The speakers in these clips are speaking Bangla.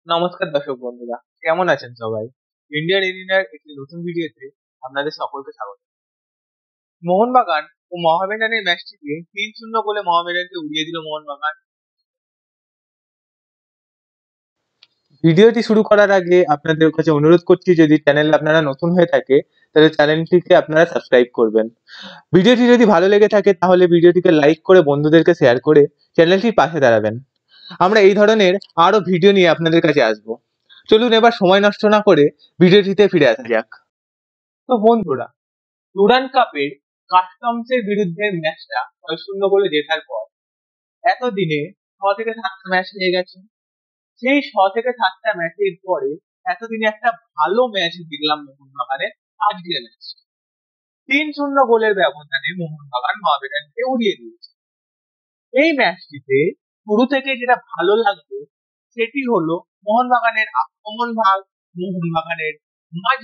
নমস্কার দর্শক বন্ধুরা, কেমন আছেন সবাই? ইন্ডিয়ান ইঞ্জিনিয়ার একটি নতুন ভিডিওতে আপনাদের সকলকে স্বাগত। মোহনবাগান ও মোহামেডানের ম্যাচটিকে 3-0 গোলে মোহামেডানকে উড়িয়ে দিল মোহনবাগান। ভিডিওটি শুরু করার আগে আপনাদের কাছে অনুরোধ করছি, যদি চ্যানেল আপনারা নতুন হয়ে থাকে তাহলে চ্যানেলটিকে আপনারা সাবস্ক্রাইব করবেন। ভিডিওটি যদি ভালো লেগে থাকে তাহলে ভিডিওটিকে লাইক করে বন্ধুদেরকে শেয়ার করে চ্যানেলটির পাশে দাঁড়াবেন। আমরা এই ধরনের আরো ভিডিও নিয়ে আপনাদের কাছে আসবো। চলুন এবার সময় নষ্ট না করে ভিডিওটিতে ফিরে আসা যাক। তো বন্ধুরা, ডুরান্ড কাপের কাস্টমসের বিরুদ্ধে ম্যাচটা 6-0 গোলে জেতার পর এতদিনে 6 থেকে 7টা ম্যাচ হয়ে গেছে। সেই 6 থেকে 7টা ম্যাচের পরে এতদিনে একটা ভালো ম্যাচ দেখলাম মোহনবাগানের। আজকের ম্যাচ 3-0 গোলের ব্যবধানে মোহনবাগান মোহামেডানকে উড়িয়ে দিয়েছে। এই ম্যাচটিতে শুরু থেকে যেটা ভালো লাগলো সেটি হলো মোহনবাগানের আক্রমণ ভাগ, মোহনবাগানের মাঝ,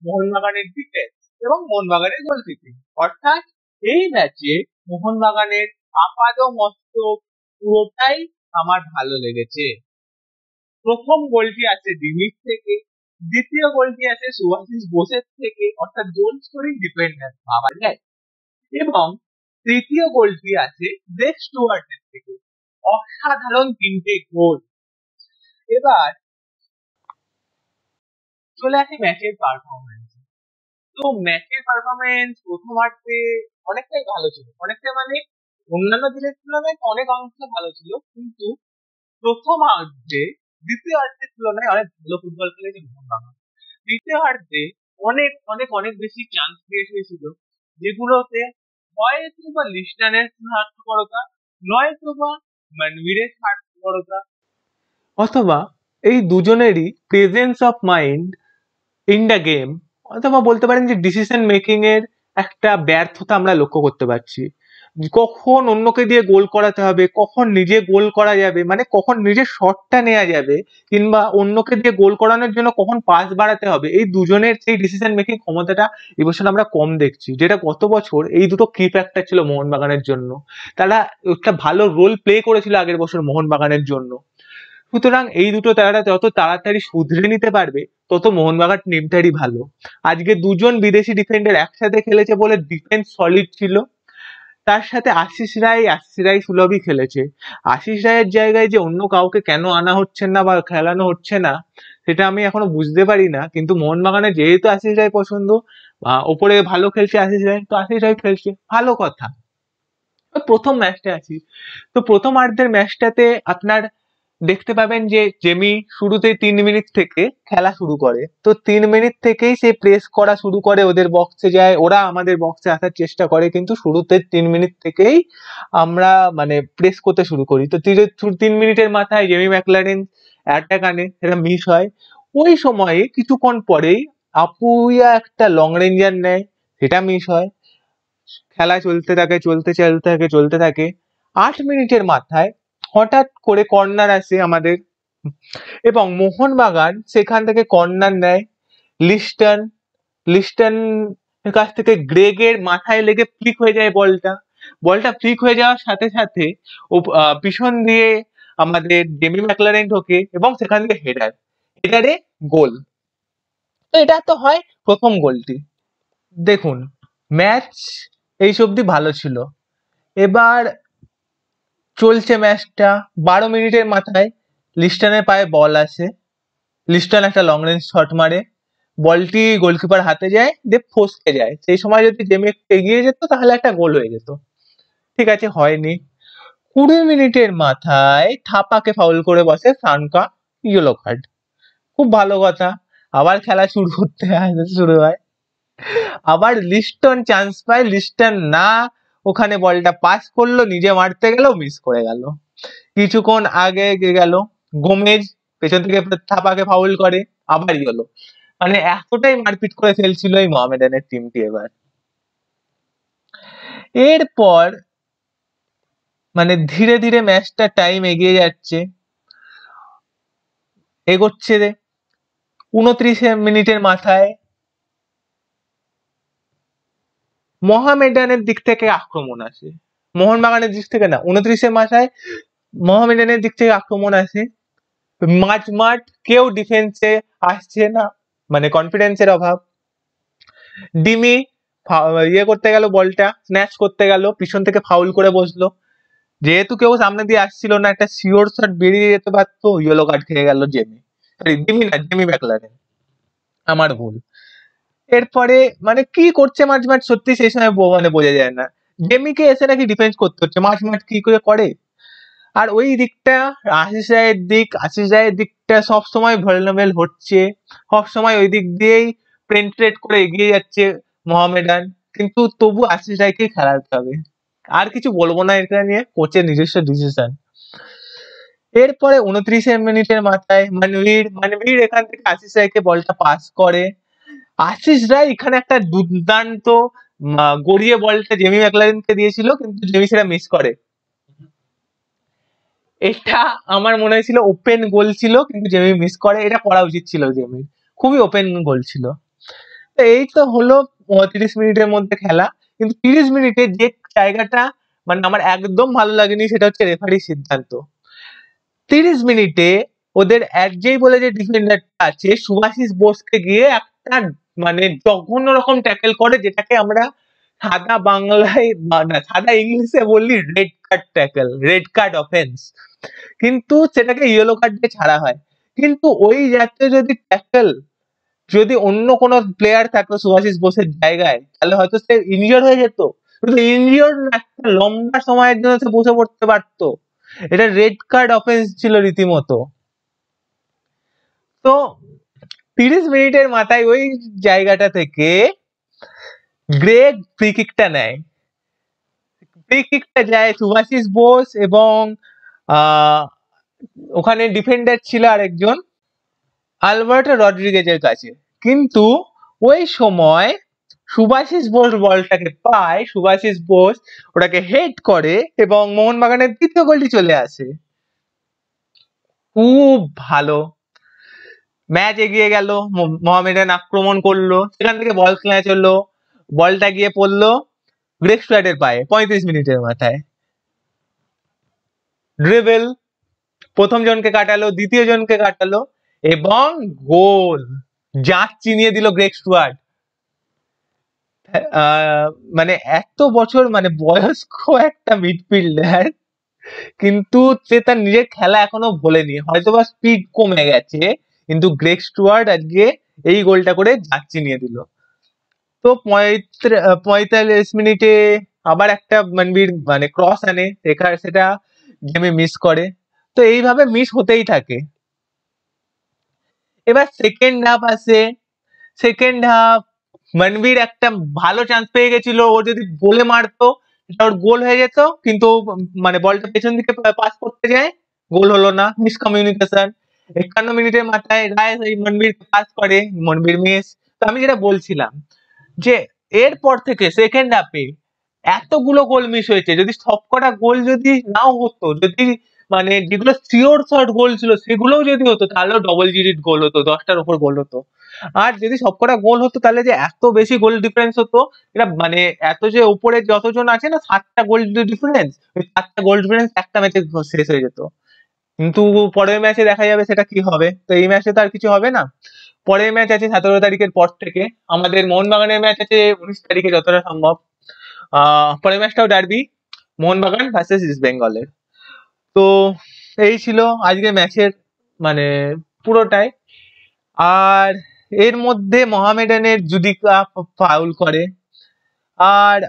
মোহনবাগানের ডিফেন্স এবং মোহনবাগানের গোলকিপিং। অর্থাৎ এই ম্যাচে মোহনবাগানের আপাদ মস্তক পুরোটাই আমার ভালো লেগেছে। প্রথম গোলটি আছে ডিমিট থেকে, দ্বিতীয় গোলটি আছে সুভাশিস বোসের থেকে, অর্থাৎ গোল স্কোরিং ডিফেন্ডার ভাবা যায়, এবং তৃতীয় গোলটি আছে ব্রেক স্টুয়ার্টের থেকে। অসাধারণ তিনটে গোল। এবার চলে আসি ম্যাচের পারফরমেন্স। তো ম্যাচের পারফরমেন্স প্রথমার্ধে অনেকটাই ভালো ছিল, অনেকটা মানে অন্যান্য দিনের তুলনায় অনেক অংশ ভালো ছিল, কিন্তু প্রথমার্ধে দ্বিতীয়ার্ধের তুলনায় অনেক ভালো ফুটবল খেলেছে মোহনবাগান। দ্বিতীয়ার্ধে অনেক অনেক অনেক বেশি চান্স ক্রিয়েট হয়েছিল, যেগুলোতে হয়তো বা লিস্টানের স্বার্থপরতা, নয়তো বা মানবীরের স্বার্থপরতা, অথবা এই দুজনেরই presence of mind in the game, অথবা বলতে পারেন যে ডিসিশন মেকিং এর একটা ব্যর্থতা আমরা লক্ষ্য করতে পারছি। কখন অন্যকে দিয়ে গোল করাতে হবে, কখন নিজে গোল করা যাবে, মানে কখন নিজের শটটা নেওয়া যাবে, কিংবা অন্যকে দিয়ে গোল করানোর জন্য কখন পাস বাড়াতে হবে, এই দুজনের সেই ডিসিশন মেকিং ক্ষমতাটা এবছর আমরা কম দেখছি, যেটা গত বছর এই দুটো কি ফ্যাক্টর ছিল মোহনবাগানের জন্য। তারা একটা ভালো রোল প্লে করেছিল আগের বছর মোহনবাগানের জন্য। সুতরাং এই দুটো তারা যত তাড়াতাড়ি শুধরে নিতে পারবে তত মোহনবাগান টিমটারই ভালো। আজকে দুজন বিদেশি ডিফেন্ডার একসাথে খেলেছে বলে ডিফেন্স সলিড ছিল। তার সাথে আশিস রায় সুলভই খেলেছে। আশিস রায়ের জায়গায় যে অন্য কাউকে কেন আনা হচ্ছে না বা খেলানো হচ্ছে না সেটা আমি এখনো বুঝতে পারি না, কিন্তু মোহনবাগানে যেহেতু আশিস রায় পছন্দ, ওপরে ভালো খেলছে আশিস রায়, তো আশিস রায় খেলছে, ভালো কথা। প্রথম ম্যাচটা আছি, তো প্রথমার্ধের ম্যাচটাতে আপনার দেখতে পাবেন যে জেমি শুরুতে 3 মিনিট থেকে খেলা শুরু করে। তো 3 মিনিট থেকেই সে প্রেস করা শুরু করে, ওদের বক্সে যায়, ওরা আমাদের বক্সে আসার চেষ্টা করে, কিন্তু শুরুতে 3 মিনিট থেকেই আমরা মানে প্রেস করতে শুরু করি। তো 3 মিনিটের মাথায় জেমি ম্যাকলারেন অ্যাটাক আনে, সেটা মিস হয়। ওই সময়ে কিছুক্ষণ পরেই আপুইয়া একটা লং রেঞ্জার নেয়, সেটা মিস হয়। খেলা চলতে থাকে 8 মিনিটের মাথায় হঠাৎ করে কর্নার আসে আমাদের, এবং মোহনবাগান সেখান থেকে কর্নার নেয়। লিস্টন লিস্টন কাছ থেকে গ্রেগের মাথায় লেগে ফ্লিক হয়ে যায় বলটা ফ্লিক হয়ে যাওয়ার সাথে সাথে পিছন দিয়ে আমাদের জেমি ম্যাকলারেন ঢোকে এবং সেখান থেকে হেডারে গোল। তো এটা তো হয় প্রথম গোলটি। দেখুন, ম্যাচ এই অবধি ভালো ছিল। এবার চলছে ম্যাচটা, 12 মিনিটের মাথায় লিস্টনের পায়ে বল আসে, লিস্টন একটা লং রেঞ্জ শট মারে, বলটি গোলকিপার হাতে যায়, দিয়ে ফসকে যায়। সেই সময় যদি জেমি একটু এগিয়ে যেত তাহলে একটা গোল হয়ে যেত। ঠিক আছে, হয়নি। 20 মিনিটের মাথায় থাপাকে ফাউল করে বসে সানকা, ইয়েলো কার্ড। খুব ভালো কথা, আবার খেলা শুরু হয়। আবার লিস্টন চান্স পায়, লিস্টন না ওখানে বলটা পাস করলো, নিজে মারতে গেল, মিস করে গেল। কিছুক্ষণ আগে গেল গোমেজ পেছন থেকে থাপাকে ফাউল করে, আবার ইয়েলো। মানে এতটাই মারপিট করে ফেলছিল এই মোহামেডানের টিমটি। এবার এরপর মানে ধীরে ধীরে ম্যাচটা টাইম এগিয়ে যাচ্ছে, এগোচ্ছে। 29 মিনিটের মাথায় মোহামেডানের দিক থেকে আক্রমণ আসে, মোহনবাগানের দিক থেকে না, 29 মাথায় মোহামেডানের দিক থেকে আক্রমণ আসে। মাঠ কেউ ডিফেন্সে আসছে না, মানে কনফিডেন্সের অভাব। ডিমি ইয়ে করতে গেল, বলটা স্ন্যাচ করতে গেল, পিছন থেকে ফাউল করে বসলো। যেহেতু কেউ সামনে দিয়ে আসছিল না, একটা শিওর শট বেরিয়ে যেতে পারতো, ইয়েলো কার্ড খেয়ে গেল জেমি, সরি জিমি না, জেমি ম্যাকলারেন। আমার ভুল। এরপরে মানে কি করছে মাঝ সত্যি সেই সময় মানে বোঝা যায় না। জেমিকে এসে নাকি ডিফেন্স করতে হচ্ছে, মাঝ কি করে করে। আর ওই দিকটা আশিস রায়ের দিকটা সবসময় ভলনারেবল হচ্ছে, সবসময় ওই দিক দিয়েই পেনিট্রেট করে এগিয়ে যাচ্ছে মোহামেডান, কিন্তু তবু আশিস রায়কেই খেলাতে হবে। আর কিছু বলবো না এটা নিয়ে, কোচের নিজস্ব ডিসিশন। এরপরে 29 মিনিটের মাথায় মানভীর এখান থেকে আশিস রায়কে বলটা পাস করে। আশিস রায় এখানে একটা দুর্দান্ত গড়িয়ে বলটা জেমি ম্যাকলারেনকে দিয়েছিল, কিন্তু জেমি সেটা মিস করে। এটা আমার মনে হয়েছিল ওপেন গোল ছিল, কিন্তু জেমি মিস করে, এটা করা উচিত ছিল জেমির, খুবই ওপেন গোল ছিল। তো এই তো হলো 30 মিনিটের মধ্যে খেলা। কিন্তু 30 মিনিটে যে জায়গাটা মানে আমার একদম ভালো লাগেনি, সেটা হচ্ছে রেফারির সিদ্ধান্ত। 30 মিনিটে ওদের একজেই বলে যে ডিফেন্ডারটা আছে, সুভাশিস বোসকে গিয়ে একটা মানে জঘন্য রকম ট্যাকেল করে, যেটাকে আমরা সাদা বাংলায় না সাদা ইংলিশে বললি red card tackle, red card offence, কিন্তু সেটাকে ইয়েলো কার্ড দিয়ে ছাড়া হয়। কিন্তু ওই জাতীয় যদি ট্যাকেল যদি অন্য কোনো প্লেয়ার থাকতো সুভাশিস বোসের জায়গায়, তাহলে হয়তো সে ইনজিওর হয়ে যেত, কিন্তু ইনজিওর একটা লম্বা সময়ের জন্য সে বসে পড়তে পারতো। এটা রেড কার্ড অফেন্স ছিল রীতিমতো। তো 30 মিনিটের মাথায় ওই জায়গাটা থেকে গ্রেগ ফ্রি কিকটা নেয়, ফ্রি কিকটা যায় সুভাশিস বোস এবং ওখানে ডিফেন্ডার ছিল আরেকজন আলবার্টো রড্রিগেজের কাছে। কিন্তু ওই সময় সুভাশিস বোস বলটাকে পায়, সুভাশিস বোস ওটাকে হেড করে এবং মোহনবাগানের দ্বিতীয় গোলটি চলে আসে। খুব ভালো ম্যাচ এগিয়ে গেল, মোহামেডান আক্রমণ করলো, সেখান থেকে বল স্ন্যাচ হলো, বলটা গিয়ে পড়লো গ্রেগ স্টুয়ার্টের পায়ে 35 মিনিটের মাথায়। ড্রিবল, প্রথম জনকে কাটালো, দ্বিতীয় জনকে কাটালো এবং গোল, জাঁচ চিনিয়ে দিল গ্রেগ স্টুয়ার্ট। মানে এত বছর মানে বয়স্ক একটা মিডফিল্ডার, কিন্তু সে তার নিজের খেলা এখনো ভোলেনি, হয়তোবা স্পিড কমে গেছে, কিন্তু গ্রেগ স্টুয়ার্ট আজকে এই গোলটা করে জাঁচ চিনিয়ে দিল। তো 45 মিনিটে আবার একটা মানবীর মানে ক্রস আনে, সেটা গেমে মিস করে। তো এইভাবে মিস হতেই থাকে। এবার সেকেন্ড হাফ আসে, সেকেন্ড হাফ মনবীর একটা ভালো চান্স পেয়ে গেছিল, ও যদি গোলে মারতো সেটা ওর গোল হয়ে যেত, কিন্তু মানে বলটা পেছন দিকে পাস করতে যায়, গোল হলো না, মিসকমিউনিকেশন। 51 মিনিটের মাথায় রায় এই মনবীর পাস করে, মনবীর মিস। তো আমি যেটা বলছিলাম যে এরপর থেকে সেকেন্ড হাফে এতগুলো গোল মিস হয়েছে, যদি সবকটা গোল যদি নাও হতো, যদি মানে যেগুলো সিওর শট গোল ছিল সেগুলোও যদি হতো, তাহলেও ডবল ডিজিট গোল হতো, 10টার উপর গোল হতো। আর যদি সবকটা গোল হতো তাহলে যে এত বেশি গোল ডিফারেন্স হতো, এটা মানে এত যে উপরে যতজন আছে না, 7টা গোল ডিফারেন্স, ওই 7টা গোল ডিফারেন্স একটা ম্যাচে শেষ হয়ে যেত। কিন্তু পরের ম্যাচে দেখা যাবে সেটা কি হবে। তো এই ম্যাচে তো আর কিছু হবে না। পরের ম্যাচ আছে 17 তারিখের পর থেকে, আমাদের মোহনবাগানের ম্যাচ আছে 19 তারিখে যতটা সম্ভব। পরের ম্যাচটাও ডার্বি, মোহনবাগান ভার্সেস ইস্ট বেঙ্গলের। তো এই ছিল আজকে ম্যাচের মানে পুরোটাই। আর এর মধ্যে মোহামেডানের জুদিকা ফাউল করে, আর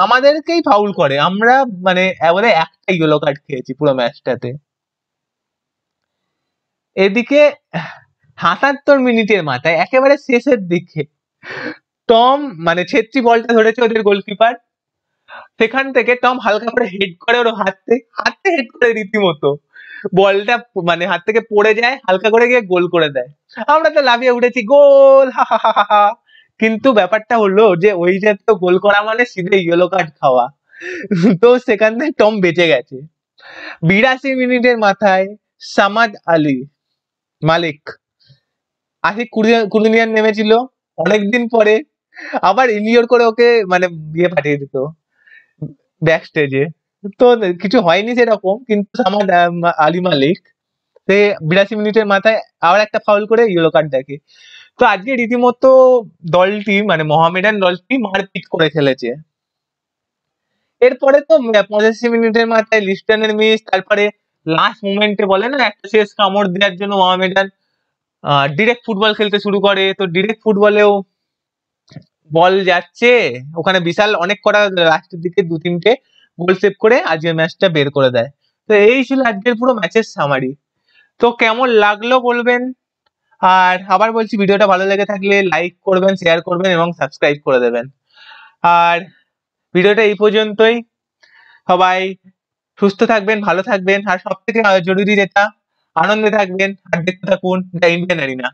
আমাদেরকেই ফাউল করে, আমরা মানে বোধহয় একটা ইয়েলো কার্ড খেয়েছি পুরো ম্যাচটাতে। এদিকে 77 মিনিটের মাথায় একেবারে শেষের দিকে টম মানে ছেত্রী বলটা ধরেছে ওদের গোলকিপার, সেখান থেকে টম হালকা করে হেড করে ওর হাতে হেড করে রীতিমতো বলটা মানে হাত থেকে পড়ে যায়, হালকা করে গিয়ে গোল করে দেয়। আমরা তো লাফিয়ে উঠেছি, গোল, হা হা হা হা। কিন্তু ব্যাপারটা হলো যে ওই জাতীয় গোল করা মানে সিধে ইয়েলো কার্ড খাওয়া, তো সেখান থেকে টম বেঁচে গেছে। 82 মিনিটের মাথায় সামাদ আলী মালিক আশিক কুরিনিয়ান নেমেছিল অনেকদিন পরে, আবার ইনিওর করে ওকে মানে বিয়ে পাঠিয়ে দিত ব্যাক স্টেজে। তো কিছু হয়নি সেরকম, কিন্তু সামাদ আলী মালিক সে 82 মিনিটের মাথায় আবার একটা ফাউল করে ইয়েলো কার্ড দেখে। তো আজকে রীতিমতো দলটি মানে মোহামেডান দলটি মারপিট করে খেলেছে। এরপরে তো 85 মিনিটের মাথায় লিস্টনের মিস, তারপরে লাস্ট মোমেন্টে বলে না একটা শেষ কামড় দেওয়ার জন্য মোহামেডান ডিরেক্ট ফুটবল খেলতে শুরু করে। তো ডিরেক্ট ফুটবলেও বল যাচ্ছে, ওখানে বিশাল অনেক করা লাস্টের দিকে 2-3টে গোল সেভ করে আজকের ম্যাচটা বের করে দেয়। তো এই ছিল আজকের পুরো ম্যাচের সামারি। তো কেমন লাগলো বলবেন, আর আবার বলছি ভিডিওটা ভালো লেগে থাকলে লাইক করবেন, শেয়ার করবেন এবং সাবস্ক্রাইব করে দেবেন। আর ভিডিওটা এই পর্যন্তই। সবাই সুস্থ থাকবেন, ভালো থাকবেন, আর সব থেকে জরুরি যেটা আনন্দে থাকবেন আর দেখতে থাকুন দ্য ইন্ডিয়ান অ্যারিনা।